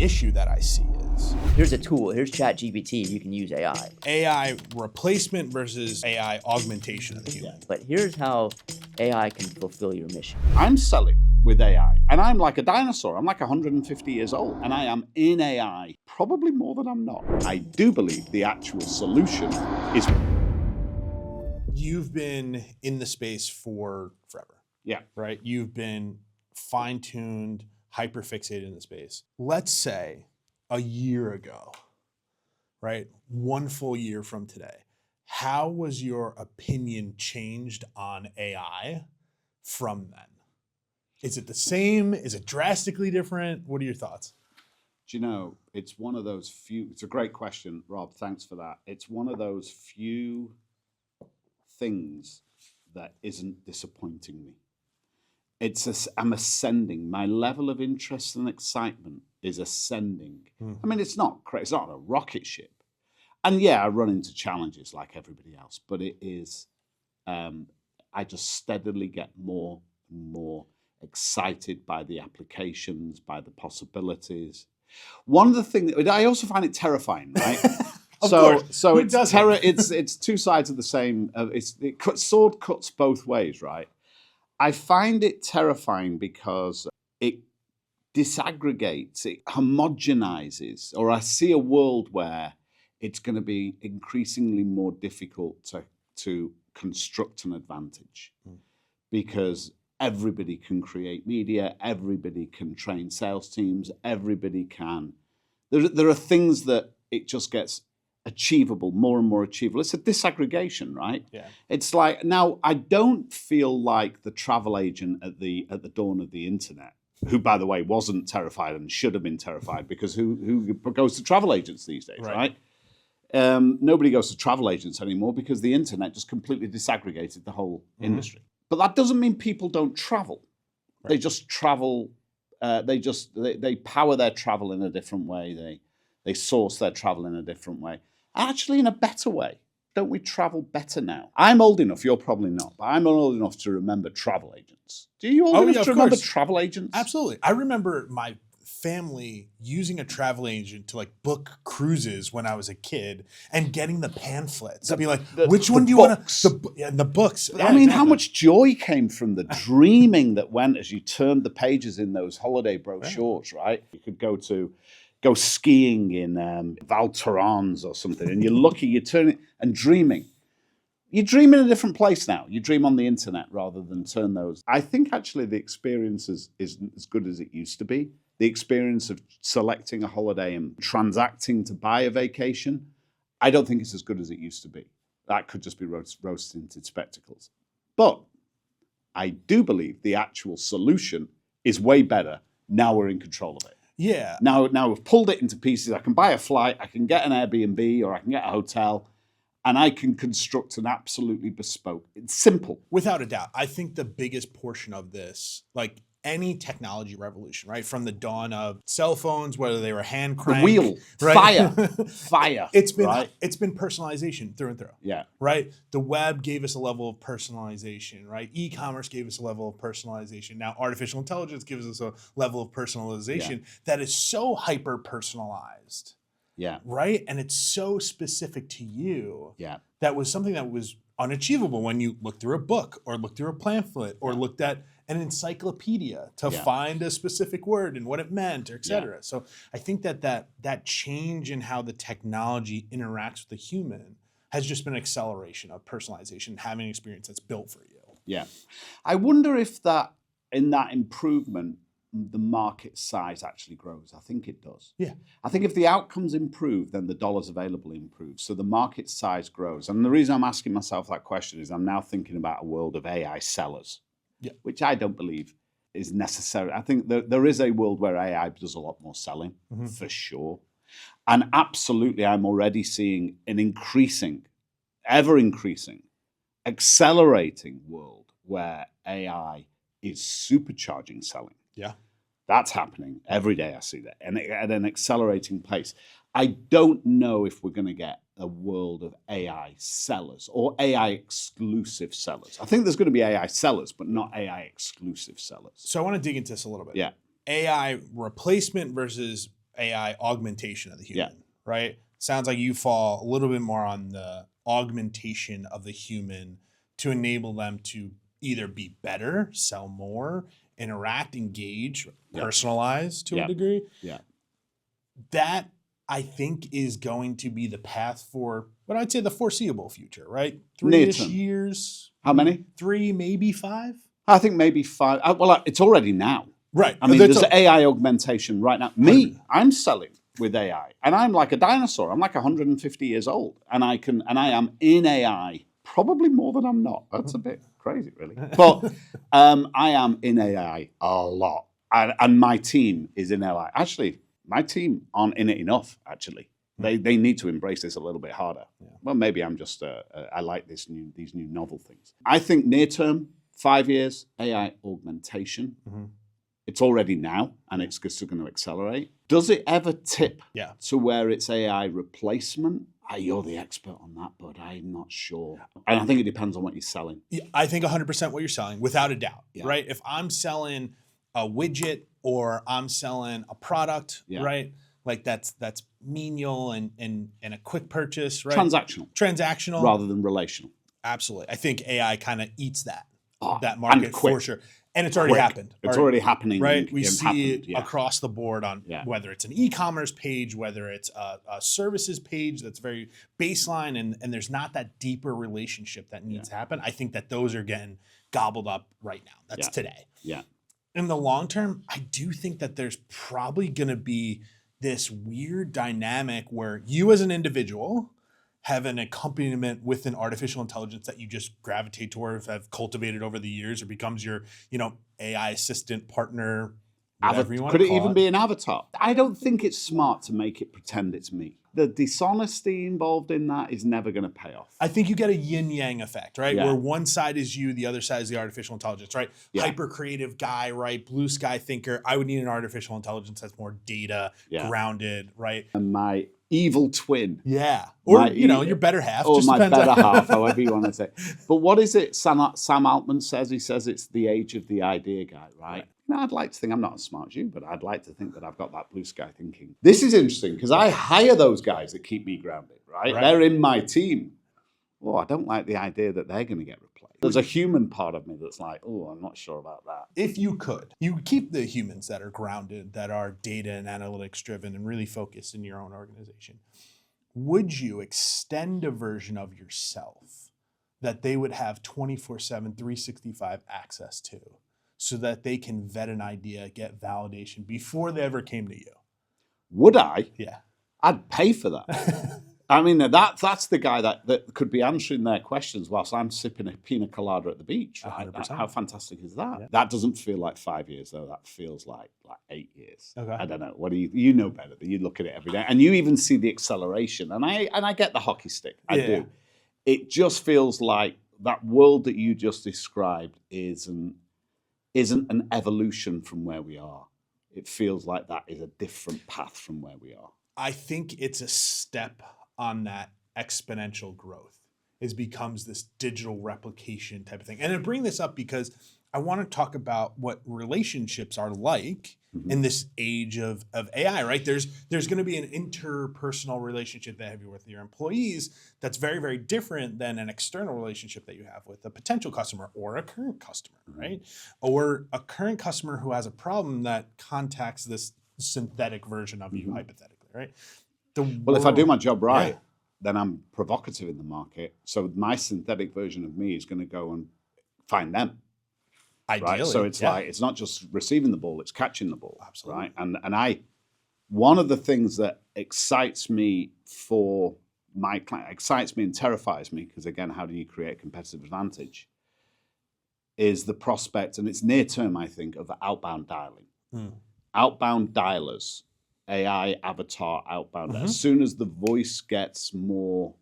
the issue that I see is here's a tool, here's ChatGPT, you can use AI. AI replacement versus AI augmentation of the human. Yeah. But here's how AI can fulfill your mission. I'm selling with AI, and I'm like a dinosaur. I'm like 150 years old, and I am in AI probably more than I'm not. I do believe the actual solution is... You've been in the space for forever. Yeah. Right? You've been fine-tuned, hyper-fixated in the space. Let's say a year ago, right? 1 full year from today. How was your opinion changed on AI from then? Is it the same? Is it drastically different? What are your thoughts? Do you know, it's one of those few... It's a great question, Rob. Thanks for that. It's one of those few things that isn't disappointing me. I'm ascending. My level of interest and excitement is ascending. I mean, it's not a rocket ship. And yeah, I run into challenges like everybody else, but it is, I just steadily get more and more excited by the applications, by the possibilities. One of the things, I also find it terrifying, right? So it's two sides of the same, sword cuts both ways, right? I find it terrifying because it disaggregates, it homogenizes, or I see a world where it's going to be increasingly more difficult to construct an advantage because everybody can create media, everybody can train sales teams, everybody can. There are things that it just gets achievable, more and more achievable. It's a disaggregation, right? Yeah. It's like, now I don't feel like the travel agent at the dawn of the internet, who by the way wasn't terrified and should have been terrified, because who goes to travel agents these days, right? Nobody goes to travel agents anymore because the internet just completely disaggregated the whole industry. But that doesn't mean people don't travel. Right. They just travel. They power their travel in a different way. They source their travel in a different way. Actually, in a better way. Don't we travel better now? I'm old enough, you're probably not, but I'm old enough to remember travel agents. Do you old enough to remember travel agents? Absolutely. I remember my family using a travel agent to like book cruises when I was a kid and getting the pamphlets. Be like, which one do you want to... The books. I mean, how much joy came from the dreaming that went as you turned the pages in those holiday brochures, right? You could go skiing in Val Thorens or something, and you're lucky, you're turning and dreaming. You dream in a different place now. You dream on the internet rather than turn those. I think actually the experience isn't as good as it used to be. The experience of selecting a holiday and transacting to buy a vacation, I don't think it's as good as it used to be. That could just be rose-tinted spectacles. But I do believe the actual solution is way better. Now we're in control of it. Yeah. Now we've pulled it into pieces. I can buy a flight, I can get an Airbnb, or I can get a hotel, and I can construct an absolutely bespoke. It's simple. Without a doubt. I think the biggest portion of this, like any technology revolution, right? From the dawn of cell phones, whether they were hand crank, the wheel, right? fire. It's been personalization through and through. Yeah. Right? The web gave us a level of personalization, right? E-commerce gave us a level of personalization. Now artificial intelligence gives us a level of personalization that is so hyper personalized. Yeah. Right? And it's so specific to you. Yeah. That was something that was unachievable when you looked through a book or looked through a pamphlet or looked at an encyclopedia to find a specific word and what it meant, or et cetera. Yeah. So I think that change in how the technology interacts with the human has just been an acceleration of personalization, having an experience that's built for you. Yeah. I wonder if in that improvement, the market size actually grows. I think it does. Yeah. I think if the outcomes improve, then the dollars available improve. So the market size grows. And the reason I'm asking myself that question is I'm now thinking about a world of AI sellers, which I don't believe is necessary. I think there is a world where AI does a lot more selling, for sure. And absolutely, I'm already seeing an increasing, ever increasing, accelerating world where AI is supercharging selling. Yeah. That's happening every day. I see that, and at an accelerating pace. I don't know if we're going to get a world of AI sellers or AI exclusive sellers. I think there's going to be AI sellers, but not AI exclusive sellers. So I want to dig into this a little bit. Yeah. AI replacement versus AI augmentation of the human, right? Sounds like you fall a little bit more on the augmentation of the human to enable them to either be better, sell more, interact, engage, personalize to a degree. Yeah. That I think is going to be the path for what I'd say the foreseeable future, right? 3-ish years. How many? 3, maybe 5. I think maybe 5. Well, it's already now. Right. I mean, there's AI augmentation right now. Me, I'm selling with AI, and I'm like a dinosaur. I'm like 150 years old, and I am in AI probably more than I'm not. That's a bit crazy, really. But I am in AI a lot, and my team is in AI. Actually, my team aren't in it enough. Actually, they need to embrace this a little bit harder. Yeah. Well, maybe I'm just I like these new novel things. I think near term, 5 years, AI augmentation. It's already now, and it's still going to accelerate. Does it ever tip to where it's AI replacement? You're the expert on that, but I'm not sure. And I think it depends on what you're selling. Yeah, I think 100% what you're selling, without a doubt, right? If I'm selling a widget or I'm selling a product, right? Like that's menial and a quick purchase, right? Transactional. Rather than relational. Absolutely. I think AI kind of eats that market for sure. And it's already happened. It's already happening. Right? We see it across the board on whether it's an e-commerce page, whether it's a services page that's very baseline and there's not that deeper relationship that needs to happen. I think that those are getting gobbled up right now. That's today. Yeah. In the long term, I do think that there's probably going to be this weird dynamic where you as an individual have an accompaniment with an artificial intelligence that you just gravitate toward, have cultivated over the years, or becomes your, AI assistant partner, whatever you want to call it. Could it even be an avatar? I don't think it's smart to make it pretend it's me. The dishonesty involved in that is never going to pay off. I think you get a yin-yang effect, right? Where one side is you, the other side is the artificial intelligence, right? Hyper creative guy, right? Blue sky thinker. I would need an artificial intelligence that's more data grounded, right? And my evil twin. Yeah. Or, your better half. Or just my depends better on half, however you want to say. But what is it Sam Altman says? He says it's the age of the idea guy, right? I'd like to think I'm not as smart as you, but I'd like to think that I've got that blue sky thinking. This is interesting because I hire those guys that keep me grounded, right? They're in my team. Oh, I don't like the idea that they're going to get replaced. There's a human part of me that's like, oh, I'm not sure about that. If you could, you would keep the humans that are grounded, that are data and analytics driven and really focused in your own organization. Would you extend a version of yourself that they would have 24/7, 365 access to so that they can vet an idea, get validation before they ever came to you? Would I? Yeah. I'd pay for that. I mean, that's the guy that could be answering their questions whilst I'm sipping a pina colada at the beach. Right? 100%. How fantastic is that? Yeah. That doesn't feel like 5 years, though. That feels like 8 years. Okay. I don't know. What do you know better? You look at it every day, and you even see the acceleration. And I get the hockey stick. I do. It just feels like that world that you just described isn't an evolution from where we are. It feels like that is a different path from where we are. I think it's a step on that exponential growth. It becomes this digital replication type of thing. And I bring this up because I want to talk about what relationships are like in this age of AI, right? There's going to be an interpersonal relationship that you have with your employees that's very, very different than an external relationship that you have with a potential customer or a current customer, right? Or a current customer who has a problem that contacts this synthetic version of you, hypothetically, right? Well, if I do my job right, then I'm provocative in the market. So my synthetic version of me is going to go and find them. Ideally, right? So it's like, it's not just receiving the ball, it's catching the ball. Absolutely. Right? One of the things that excites me for my client, excites me and terrifies me, because again, how do you create a competitive advantage, is the prospect, and it's near term, I think, of outbound dialing. Outbound dialers, AI avatar outbound. As soon as the voice gets more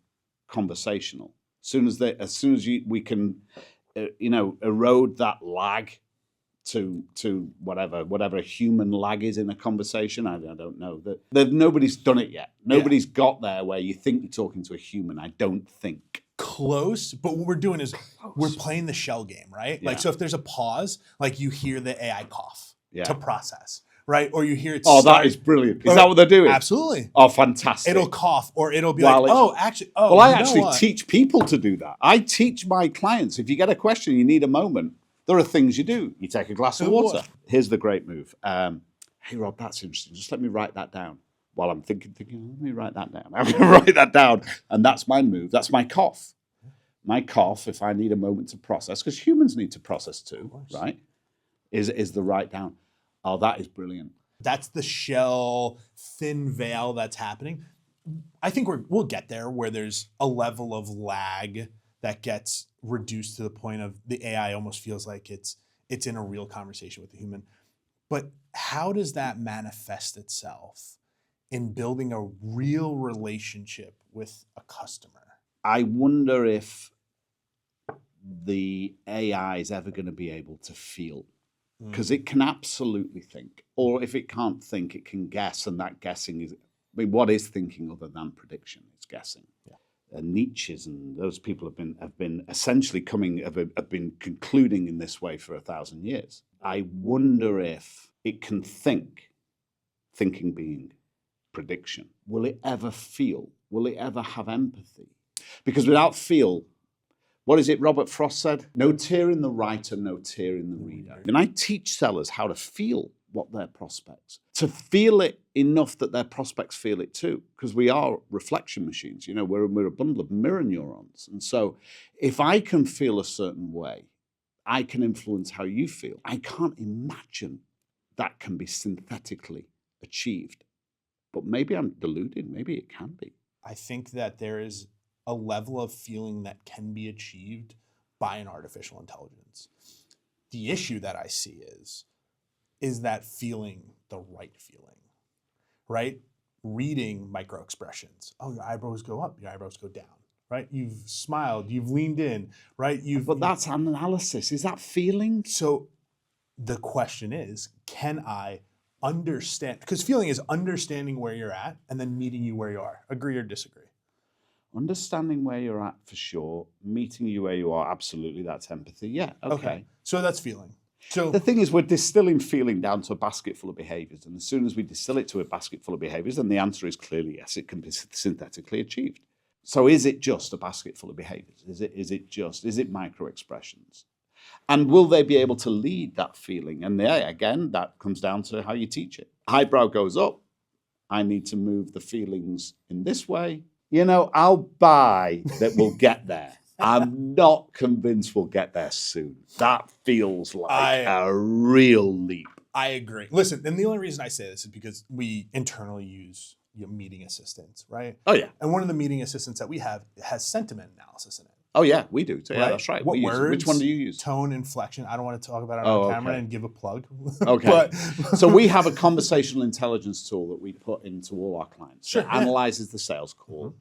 conversational, as soon as we can erode that lag to whatever a human lag is in a conversation. I don't know. Nobody's done it yet. Nobody's got there where you think you're talking to a human. I don't think. Close, but what we're doing is we're playing the shell game, right? Like, so if there's a pause, like you hear the AI cough to process, right? Or you hear it Oh, start. that is brilliant. Is that what they're doing? Absolutely. Oh, fantastic. It'll cough, or it'll be Well, like, oh, actually, oh, Well, I you know actually what? teach people to do that. I teach my clients, if you get a question, you need a moment, there are things you do. You take a glass of water. Here's the great move. Hey, Rob, that's interesting. Just let me write that down. While I'm thinking, let me write that down. I'm going to write that down. And that's my move. That's my cough. My cough, if I need a moment to process, because humans need to process too, right? Is the write down. Oh, that is brilliant. That's the shell, thin veil that's happening. I think we'll get there where there's a level of lag that gets reduced to the point of the AI almost feels like it's in a real conversation with the human. But how does that manifest itself in building a real relationship with a customer? I wonder if the AI is ever going to be able to feel, because it can absolutely think, or if it can't think, it can guess, and that guessing is, I mean, what is thinking other than prediction? It's guessing. Yeah. Nietzsche's and those people have been essentially have been concluding in this way for 1,000 years. I wonder if it can think, thinking being prediction. Will it ever feel? Will it ever have empathy? Because without feel, what is it Robert Frost said? No tear in the writer, no tear in the reader. And I teach sellers how to feel what their prospects, to feel it enough that their prospects feel it too, because we are reflection machines. You know, we're a bundle of mirror neurons. And so if I can feel a certain way, I can influence how you feel. I can't imagine that can be synthetically achieved. But maybe I'm deluded. Maybe it can be. I think that there is a level of feeling that can be achieved by an artificial intelligence. The issue that I see is that feeling the right feeling, right? Reading micro expressions. Oh, your eyebrows go up, your eyebrows go down, right? You've smiled, you've leaned in, right? But that's analysis. Is that feeling? So the question is, can I understand? Because feeling is understanding where you're at and then meeting you where you are. Agree or disagree? Understanding where you're at for sure. Meeting you where you are, absolutely. That's empathy. Yeah, okay. So that's feeling. So the thing is, we're distilling feeling down to a basket full of behaviors. And as soon as we distill it to a basket full of behaviors, then the answer is clearly yes, it can be synthetically achieved. So is it just a basket full of behaviors? Is it micro expressions? And will they be able to lead that feeling? And again, that comes down to how you teach it. Eyebrow goes up. I need to move the feelings in this way. You know, I'll buy that we'll get there. I'm not convinced we'll get there soon. That feels like a real leap. I agree. Listen, and the only reason I say this is because we internally use meeting assistants, right? Oh, yeah. And one of the meeting assistants that we have has sentiment analysis in it. Oh, yeah, we do. Yeah, right? That's right. What words? Which one do you use? Tone, inflection. I don't want to talk about it on camera and give a plug. Okay. So we have a conversational intelligence tool that we put into all our clients. Sure, that analyzes the sales call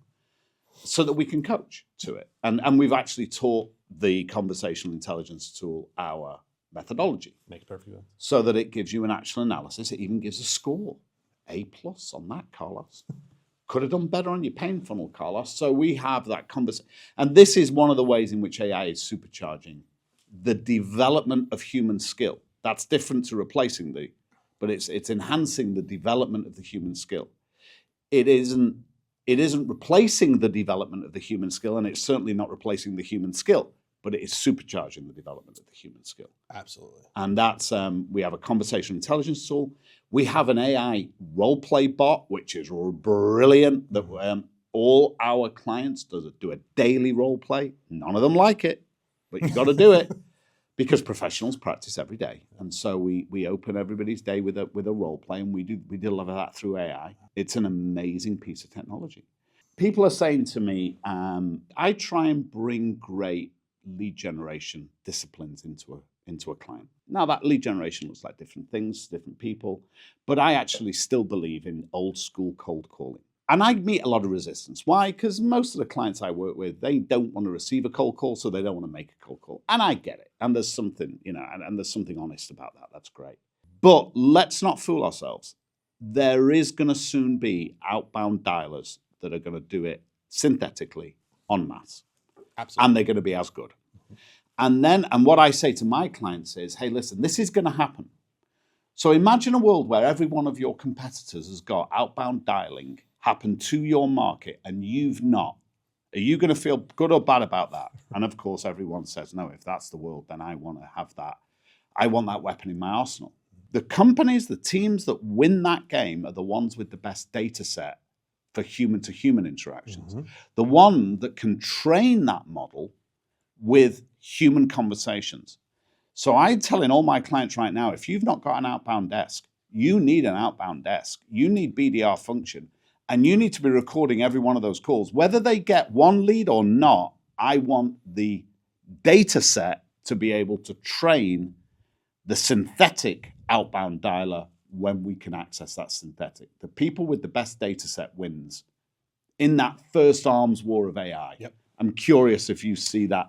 so that we can coach to it. And we've actually taught the conversational intelligence tool our methodology. Makes perfect sense. So that it gives you an actual analysis. It even gives a score. A+ on that, Carlos. Could have done better on your pain funnel, Carlos. So we have that conversation. And this is one of the ways in which AI is supercharging the development of human skill. That's different to replacing but it's enhancing the development of the human skill. It isn't replacing the development of the human skill, and it's certainly not replacing the human skill, but it is supercharging the development of the human skill. Absolutely. And that's, we have a conversational intelligence tool. We have an AI role play bot, which is brilliant, that all our clients do a daily role play. None of them like it, but you've got to do it because professionals practice every day. And so we open everybody's day with a role play, and we deliver that through AI. It's an amazing piece of technology. People are saying to me, I try and bring great lead generation disciplines into a client. Now that lead generation looks like different things, different people, but I actually still believe in old school cold calling. And I meet a lot of resistance. Why? Because most of the clients I work with, they don't want to receive a cold call, so they don't want to make a cold call. And I get it. And there's something, and there's something honest about that. That's great. But let's not fool ourselves. There is going to soon be outbound dialers that are going to do it synthetically en masse. Absolutely. And they're going to be as good. And what I say to my clients is, hey, listen, this is going to happen. So imagine a world where every one of your competitors has got outbound dialing happen to your market and you've not. Are you going to feel good or bad about that? And of course, everyone says, no, if that's the world, then I want to have that. I want that weapon in my arsenal. The companies, the teams that win that game are the ones with the best data set for human-to-human interactions. The one that can train that model with human conversations. So I'm telling all my clients right now, if you've not got an outbound desk, you need an outbound desk. You need BDR function. And you need to be recording every one of those calls. Whether they get one lead or not, I want the data set to be able to train the synthetic outbound dialer when we can access that synthetic. The people with the best data set wins in that first arms war of AI. Yep. I'm curious if you see that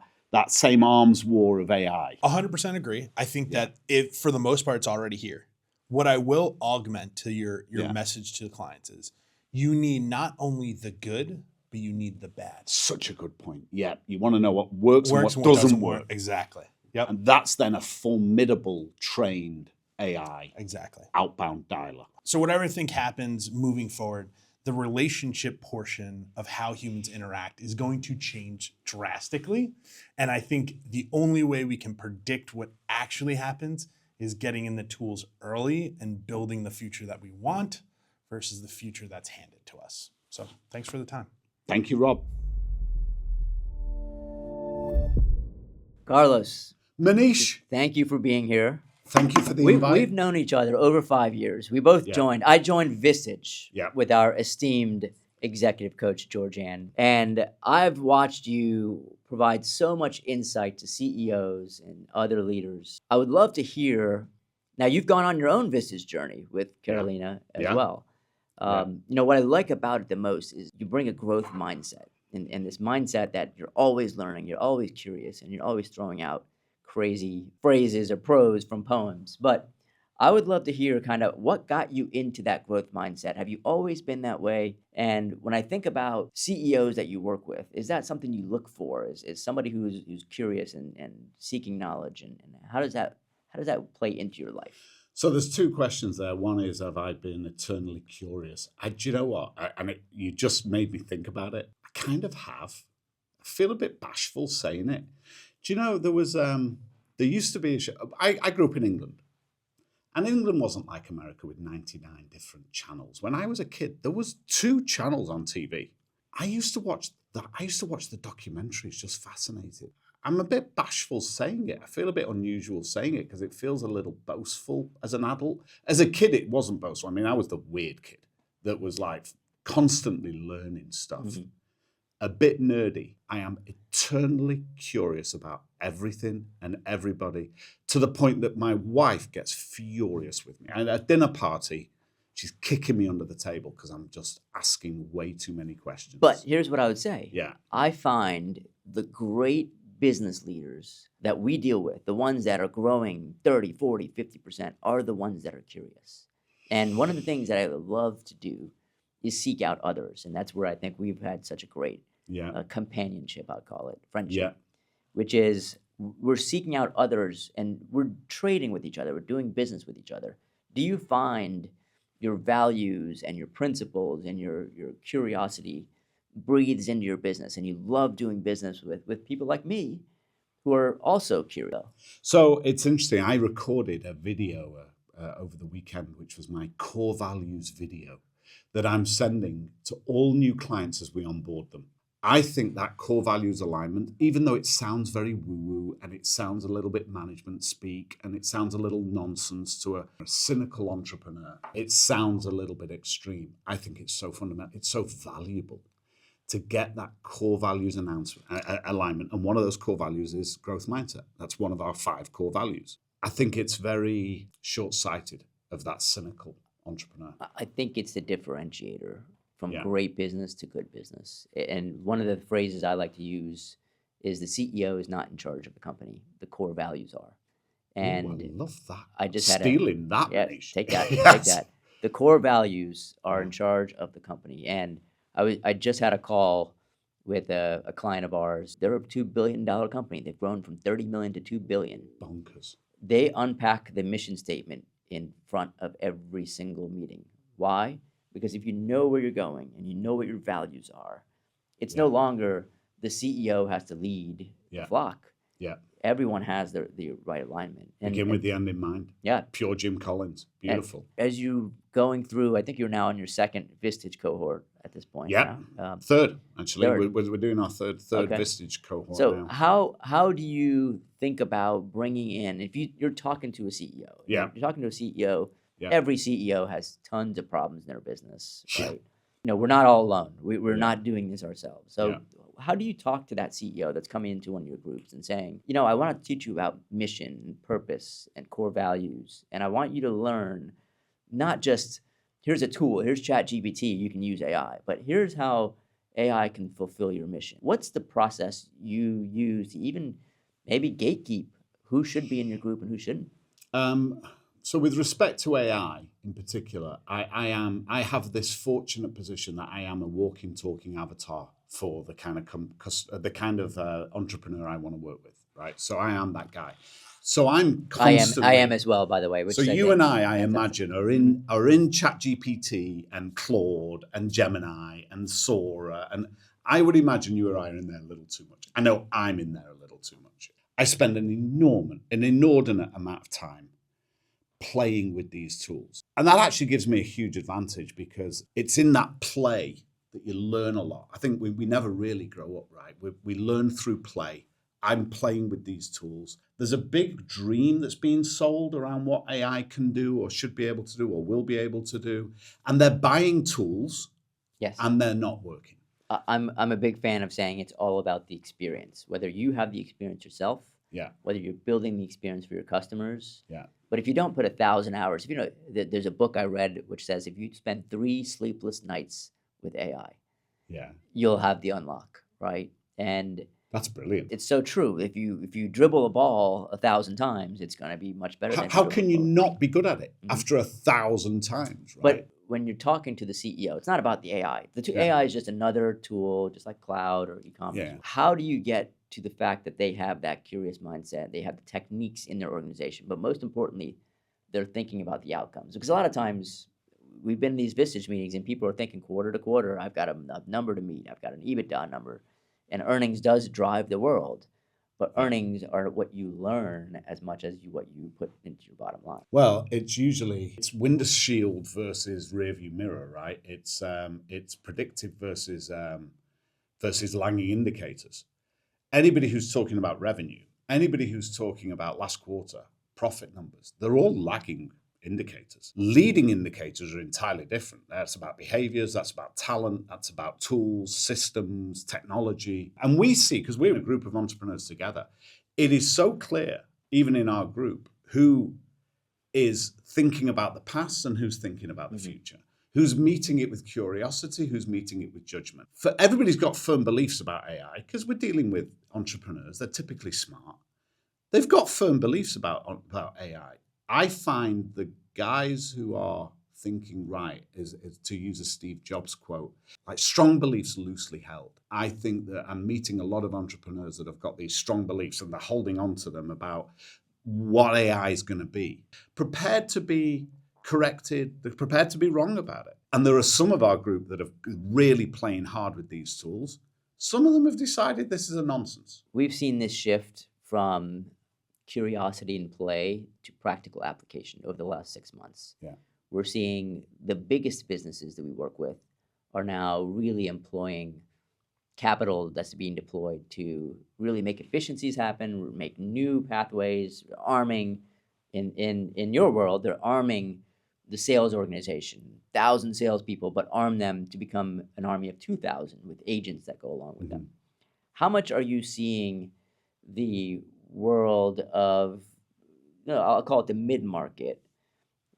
same arms war of AI. 100% agree. I think that for the most part, it's already here. What I will augment to your message to the clients is you need not only the good, but you need the bad. Such a good point. Yeah, you want to know what works and what doesn't work. Exactly. Yep. And that's then a formidable trained AI. Exactly. Outbound dialer. So whatever I think happens moving forward, the relationship portion of how humans interact is going to change drastically. And I think the only way we can predict what actually happens is getting in the tools early and building the future that we want versus the future that's handed to us. So thanks for the time. Thank you, Rob. Carlos, Manish, thank you for being here. thank you for the We've invite. known each other over 5 years. We both joined. I joined Visage with our esteemed executive coach, Georgianne. And I've watched you provide so much insight to CEOs and other leaders. I would love to hear, now you've gone on your own Visage journey with Carolina as well. You know, what I like about it the most is you bring a growth mindset and this mindset that you're always learning, you're always curious, and you're always throwing out crazy phrases or prose from poems. But I would love to hear kind of what got you into that growth mindset. Have you always been that way? And when I think about CEOs that you work with, is that something you look for? Is somebody who's curious and seeking knowledge? And how does that play into your life? So there's two questions there. One is, have I been eternally curious? Do you know what? You just made me think about it. I kind of have. I feel a bit bashful saying it. Do you know, there used to be a show. I grew up in England. And England wasn't like America with 99 different channels. When I was a kid, there was 2 channels on TV. I used to watch the documentaries, just fascinated. I'm a bit bashful saying it. I feel a bit unusual saying it because it feels a little boastful as an adult. As a kid, it wasn't boastful. I mean, I was the weird kid that was like constantly learning stuff. Mm-hmm. A bit nerdy. I am eternally curious about everything and everybody to the point that my wife gets furious with me. At a dinner party, she's kicking me under the table because I'm just asking way too many questions. But here's what I would say. Yeah. I find the great business leaders that we deal with, the ones that are growing 30, 40, 50%, are the ones that are curious. And one of the things that I love to do is seek out others. And that's where I think we've had such a great companionship, I'll call it, friendship, which is we're seeking out others and we're trading with each other. We're doing business with each other. Do you find your values and your principles and your curiosity breathes into your business and you love doing business with people like me who are also curious? So it's interesting. I recorded a video over the weekend, which was my core values video that I'm sending to all new clients as we onboard them. I think that core values alignment, even though it sounds very woo-woo and it sounds a little bit management speak and it sounds a little nonsense to a cynical entrepreneur, it sounds a little bit extreme. I think it's so fundamental, it's so valuable to get that core values alignment. And one of those core values is growth mindset. That's one of our 5 core values. I think it's very short-sighted of that cynical entrepreneur. I think it's the differentiator from great business to good business. And one of the phrases I like to use is the CEO is not in charge of the company. The core values are. And I love that. I just stealing that. Yeah, Manish. take that. Yes. Take that. The core values are in charge of the company. And I just had a call with a client of ours. They're a $2 billion company. They've grown from 30 million to 2 billion. Bonkers. They unpack the mission statement in front of every single meeting. Why? Because if you know where you're going and you know what your values are, it's no longer the CEO has to lead the flock. Yeah. Everyone has the right alignment. Begin with the end in mind. Yeah. Pure Jim Collins. Beautiful. As you going through, I think you're now in your second Vistage cohort at this point. Yeah. Now. Third, actually. Third. We're doing our third Okay. Vistage cohort So now. how do you think about bringing in, if you're talking to a CEO, you're talking to a CEO, every CEO has tons of problems in their business, right? We're not all alone. We're not doing this ourselves. So how do you talk to that CEO that's coming into one of your groups and saying, I want to teach you about mission and purpose and core values, and I want you to learn not just here's a tool, here's ChatGPT, you can use AI, but here's how AI can fulfill your mission. What's the process you use to even maybe gatekeep who should be in your group and who shouldn't? So with respect to AI in particular, I have this fortunate position that I am a walking, talking avatar for the kind of entrepreneur I want to work with, right? So I am that guy. So I'm constantly. I am as well, by the way. So you and I imagine, are in ChatGPT and Claude and Gemini and Sora, and I would imagine you or I are in there a little too much. I know I'm in there a little too much. I spend an inordinate amount of time playing with these tools. And that actually gives me a huge advantage because it's in that play that you learn a lot. I think we never really grow up, right? We learn through play. I'm playing with these tools. There's a big dream that's being sold around what AI can do or should be able to do or will be able to do. And they're buying tools and they're not working. I'm a big fan of saying it's all about the experience, whether you have the experience yourself, whether you're building the experience for your customers. But if you don't put 1,000 hours, there's a book I read which says if you spend 3 sleepless nights with AI, you'll have the unlock, right? And that's brilliant. It's so true. If you dribble a ball 1,000 times, it's going to be much better. How can you not be good at it after 1,000 times, right? But when you're talking to the CEO, it's not about the AI. AI is just another tool, just like cloud or e-commerce. How do you get to the fact that they have that curious mindset, they have the techniques in their organization, but most importantly, they're thinking about the outcomes? Because a lot of times we've been in these Vistage meetings and people are thinking quarter to quarter, I've got a number to meet, I've got an EBITDA number, and earnings does drive the world, but earnings are what you learn as much as what you put into your bottom line. Well, it's windshield versus rearview mirror, right? It's predictive versus lagging indicators. Anybody who's talking about revenue, anybody who's talking about last quarter profit numbers, they're all lagging indicators. Leading indicators are entirely different. That's about behaviors, that's about talent, that's about tools, systems, technology. And we see, because we're a group of entrepreneurs together, it is so clear, even in our group, who is thinking about the past and who's thinking about the future. Who's meeting it with curiosity, who's meeting it with judgment. Everybody's got firm beliefs about AI because we're dealing with entrepreneurs. They're typically smart. They've got firm beliefs about AI. I find the guys who are thinking right, is to use a Steve Jobs quote, like strong beliefs loosely held. I think that I'm meeting a lot of entrepreneurs that have got these strong beliefs and they're holding on to them about what AI is going to be. Prepared to be corrected, they're prepared to be wrong about it. And there are some of our group that are really playing hard with these tools. Some of them have decided this is a nonsense. We've seen this shift from curiosity and play to practical application over the last 6 months. We're seeing the biggest businesses that we work with are now really employing capital that's being deployed to really make efficiencies happen, make new pathways, arming. In your world, they're arming the sales organization, 1,000 salespeople, but arm them to become an army of 2,000 with agents that go along with them. How much are you seeing the world of, I'll call it the mid-market?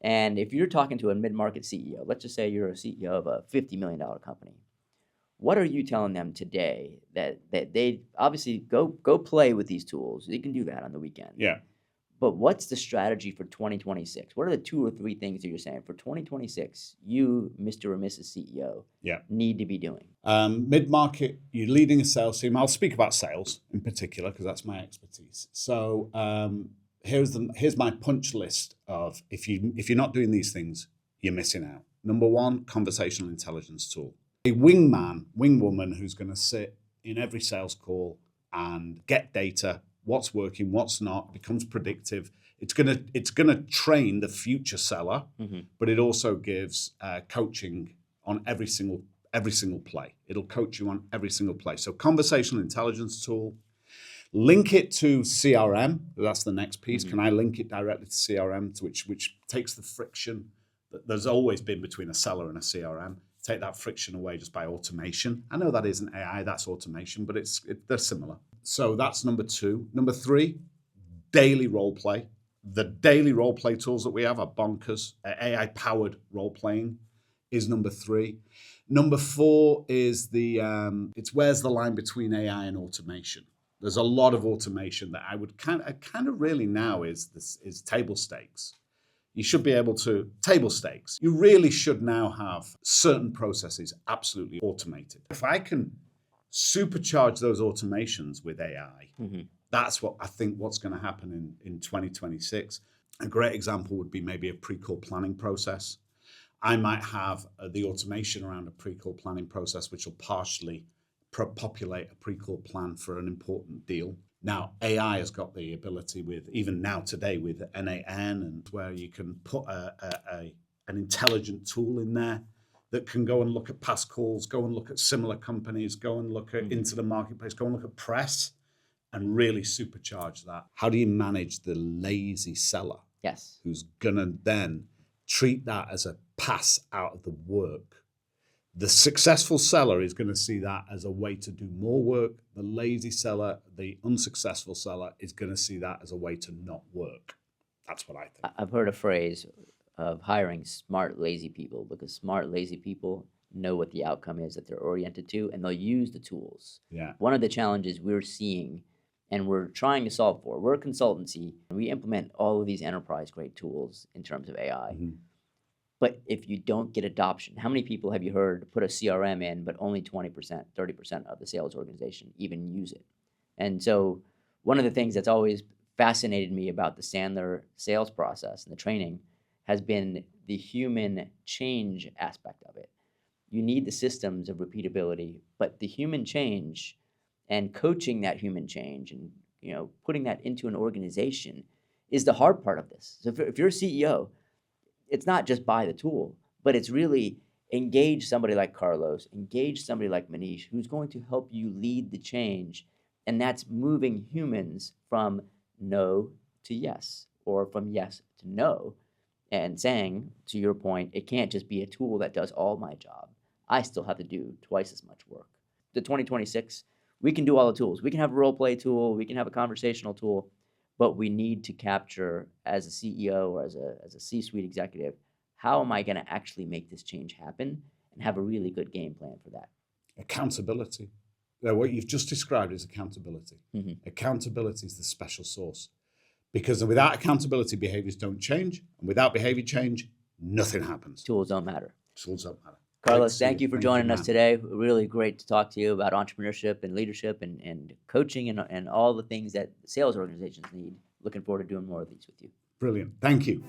And if you're talking to a mid-market CEO, let's just say you're a CEO of a $50 million company, what are you telling them today that they obviously go play with these tools? You can do that on the weekend. But what's the strategy for 2026? What are the 2 or 3 things that you're saying for 2026, you, Mr. or Mrs. CEO, need to be doing? Mid-market, you're leading a sales team. I'll speak about sales in particular because that's my expertise. So here's my punch list of if you're not doing these things, you're missing out. Number one, conversational intelligence tool. A wingwoman who's going to sit in every sales call and get data, what's working, what's not, becomes predictive. It's gonna train the future seller, but it also gives coaching on every single play. It'll coach you on every single play. So conversational intelligence tool. Link it to CRM. That's the next piece. Can I link it directly to CRM, which takes the friction that there's always been between a seller and a CRM? Take that friction away just by automation. I know that isn't AI, that's automation, but they're similar. So that's number two. Number three, daily role play. The daily role play tools that we have are bonkers. AI-powered role playing is number three. Number four is it's where's the line between AI and automation? There's a lot of automation that I kind of really now is table stakes. You should be able to, table stakes. You really should now have certain processes absolutely automated. If I can supercharge those automations with AI, that's what I think what's going to happen in 2026. A great example would be maybe a pre-call planning process. I might have the automation around a pre-call planning process, which will partially populate a pre-call plan for an important deal. Now, AI has got the ability with, even now today with NAN, and where you can put an intelligent tool in there that can go and look at past calls, go and look at similar companies, go and look at into the marketplace, go and look at press, and really supercharge that. How do you manage the lazy seller? Yes. Who's gonna then treat that as a pass out of the work? The successful seller is going to see that as a way to do more work. The lazy seller, the unsuccessful seller, is going to see that as a way to not work. That's what I think. I've heard a phrase of hiring smart, lazy people, because smart, lazy people know what the outcome is that they're oriented to, and they'll use the tools. Yeah. One of the challenges we're seeing and we're trying to solve for, we're a consultancy, and we implement all of these enterprise-grade tools in terms of AI. But if you don't get adoption, how many people have you heard put a CRM in, but only 20%, 30% of the sales organization even use it? And so one of the things that's always fascinated me about the Sandler sales process and the training has been the human change aspect of it. You need the systems of repeatability, but the human change and coaching that human change and putting that into an organization is the hard part of this. So if you're a CEO, it's not just buy the tool, but it's really engage somebody like Carlos, engage somebody like Manish, who's going to help you lead the change. And that's moving humans from no to yes, or from yes to no, and saying, to your point, it can't just be a tool that does all my job. I still have to do twice as much work. The 2026, we can do all the tools. We can have a role play tool, we can have a conversational tool, but we need to capture, as a CEO or as a C-suite executive, how am I going to actually make this change happen, and have a really good game plan for that. Accountability. What you've just described is accountability. Accountability is the special sauce. Because without accountability, behaviors don't change. And without behavior change, nothing happens. Tools don't matter. Tools don't matter. Carlos, thank you for joining us today. Really great to talk to you about entrepreneurship and leadership and coaching and all the things that sales organizations need. Looking forward to doing more of these with you. Brilliant. Thank you.